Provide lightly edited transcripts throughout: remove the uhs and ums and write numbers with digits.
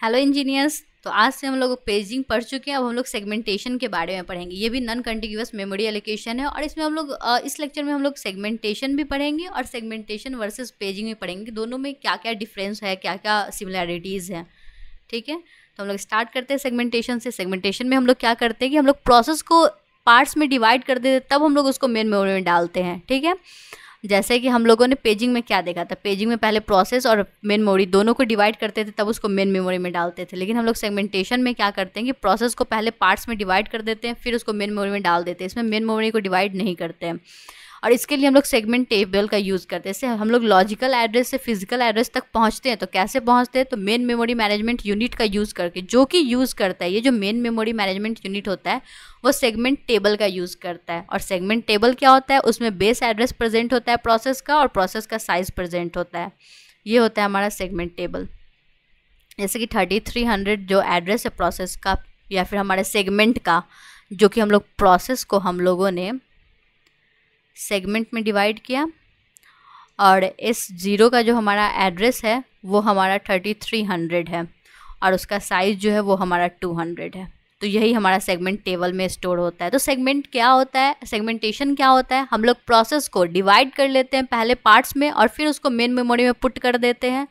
Hello engineers. तो आज से हम लोग पेजिंग पढ़ चुके हैं। अब हम लोग सेगमेंटेशन के बारे में पढ़ेंगे। ये भी नॉन कंटिन्यूअस मेमोरी एलोकेशन है और इसमें हम लोग इस लेक्चर में हम लोग सेगमेंटेशन भी पढ़ेंगे और सेगमेंटेशन वर्सेस पेजिंग भी पढ़ेंगे। दोनों में क्या क्या डिफरेंस है, क्या क्या सिमिलैरिटीज़ हैं। ठीक है, तो हम लोग स्टार्ट करते हैं सेगमेंटेशन से। सेगमेंटेशन में हम लोग क्या करते हैं कि हम लोग प्रोसेस को पार्ट्स में डिवाइड कर देते हैं, तब हम लोग उसको मेन मेमोरी में डालते हैं। ठीक है, जैसे कि हम लोगों ने पेजिंग में क्या देखा था, पेजिंग में पहले प्रोसेस और मेन मेमोरी दोनों को डिवाइड करते थे, तब उसको मेन मेमोरी में डालते थे। लेकिन हम लोग सेगमेंटेशन में क्या करते हैं कि प्रोसेस को पहले पार्ट्स में डिवाइड कर देते हैं, फिर उसको मेन मेमोरी में डाल देते हैं। इसमें मेन मेमोरी को डिवाइड नहीं करते हैं और इसके लिए हम लोग सेगमेंट टेबल का यूज़ करते हैं। इससे हम लोग लॉजिकल एड्रेस से फिजिकल एड्रेस तक पहुंचते हैं। तो कैसे पहुंचते हैं, तो मेन मेमोरी मैनेजमेंट यूनिट का यूज़ करके, जो कि यूज़ करता है, ये जो मेन मेमोरी मैनेजमेंट यूनिट होता है वो सेगमेंट टेबल का यूज़ करता है। और सेगमेंट टेबल क्या होता है, उसमें बेस एड्रेस प्रेजेंट होता है प्रोसेस का और प्रोसेस का साइज प्रेजेंट होता है। ये होता है हमारा सेगमेंट टेबल। जैसे कि 3300 जो एड्रेस है प्रोसेस का या फिर हमारे सेगमेंट का, जो कि हम लोग प्रोसेस को हम लोगों ने सेगमेंट में डिवाइड किया और इस जीरो का जो हमारा एड्रेस है वो हमारा 3300 है और उसका साइज़ जो है वो हमारा 200 है। तो यही हमारा सेगमेंट टेबल में स्टोर होता है। तो सेगमेंट क्या होता है, सेगमेंटेशन क्या होता है, हम लोग प्रोसेस को डिवाइड कर लेते हैं पहले पार्ट्स में और फिर उसको मेन मेमोरी में पुट कर देते हैं।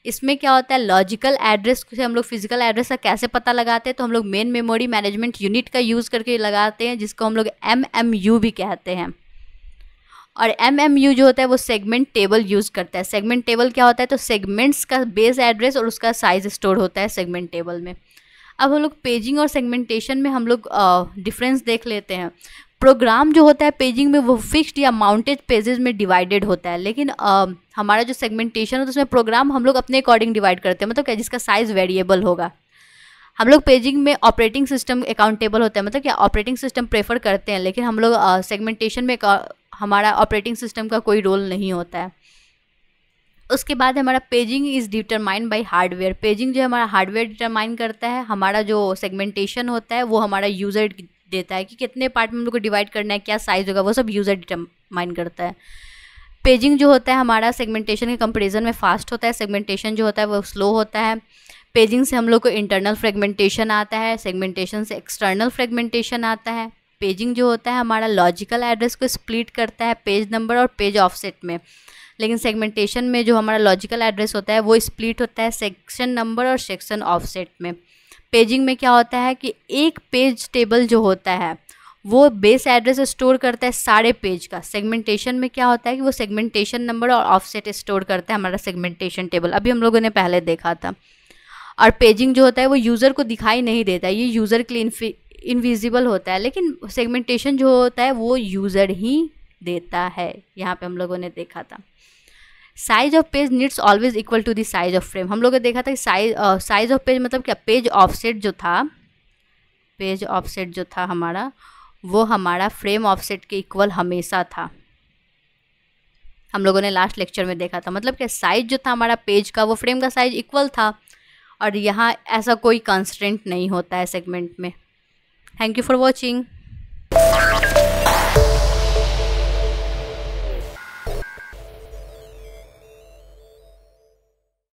इसमें क्या होता है, लॉजिकल एड्रेस से हम लोग फिजिकल एड्रेस का कैसे पता लगाते हैं, तो हम लोग मेन मेमोरी मैनेजमेंट यूनिट का यूज़ करके लगाते हैं, जिसको हम लोग MMU भी कहते हैं। और MMU जो होता है वो सेगमेंट टेबल यूज़ करता है। सेगमेंट टेबल क्या होता है, तो सेगमेंट्स का बेस एड्रेस और उसका साइज स्टोर होता है सेगमेंट टेबल में। अब हम लोग पेजिंग और सेगमेंटेशन में हम लोग डिफरेंस देख लेते हैं। प्रोग्राम जो होता है पेजिंग में वो फिक्स्ड या माउंटेड पेजेस में डिवाइडेड होता है, लेकिन हमारा जो सेगमेंटेशन होता है उसमें प्रोग्राम हम लोग अपने अकॉर्डिंग डिवाइड करते हैं, मतलब क्या, जिसका साइज़ वेरिएबल होगा। हम लोग पेजिंग में ऑपरेटिंग सिस्टम अकाउंटेबल होता है, मतलब क्या ऑपरेटिंग सिस्टम प्रेफर करते हैं, लेकिन हम लोग सेगमेंटेशन में हमारा ऑपरेटिंग सिस्टम का कोई रोल नहीं होता है। उसके बाद हमारा paging is determined by hardware. Paging जो हमारा हार्डवेयर डिटरमाइन करता है। हमारा जो सेगमेंटेशन होता है वो हमारा यूज़र देता है कि कितने पार्ट में हम लोग को डिवाइड करना है, क्या साइज़ होगा, वो सब यूज़र डिटरमाइन करता है। पेजिंग जो होता है हमारा सेगमेंटेशन के कंपेरिजन में फास्ट होता है, सेगमेंटेशन जो होता है वो स्लो होता है। पेजिंग से हम लोग को इंटरनल फ्रेगमेंटेशन आता है, सेगमेंटेशन से एक्सटर्नल फ्रेगमेंटेशन आता है। पेजिंग जो होता है हमारा लॉजिकल एड्रेस को स्प्लिट करता है पेज नंबर और पेज ऑफसेट में, लेकिन सेगमेंटेशन में जो हमारा लॉजिकल एड्रेस होता है वो स्प्लिट होता है सेक्शन नंबर और सेक्शन ऑफसेट में। पेजिंग में क्या होता है कि एक पेज टेबल जो होता है वो बेस एड्रेस स्टोर करता है सारे पेज का। सेगमेंटेशन में क्या होता है कि वो सेगमेंटेशन नंबर और ऑफसेट स्टोर करता है हमारा सेगमेंटेशन टेबल, अभी हम लोगों ने पहले देखा था। और पेजिंग जो होता है वो यूज़र को दिखाई नहीं देता, ये यूज़र के लिए इनविजिबल होता है, लेकिन सेगमेंटेशन जो होता है वो यूज़र ही देता है। यहाँ पे हम लोगों ने देखा था size of page needs always equal to the size of frame. हम लोगों ने देखा था कि साइज ऑफ पेज मतलब क्या, पेज ऑफसेट जो था, पेज ऑफसेट जो था हमारा वो हमारा फ्रेम ऑफसेट के इक्वल हमेशा था। हम लोगों ने लास्ट लेक्चर में देखा था, मतलब क्या साइज जो था हमारा पेज का वो फ्रेम का साइज इक्वल था और यहाँ ऐसा कोई कंस्ट्रेंट नहीं होता है सेगमेंट में। Thank you for watching.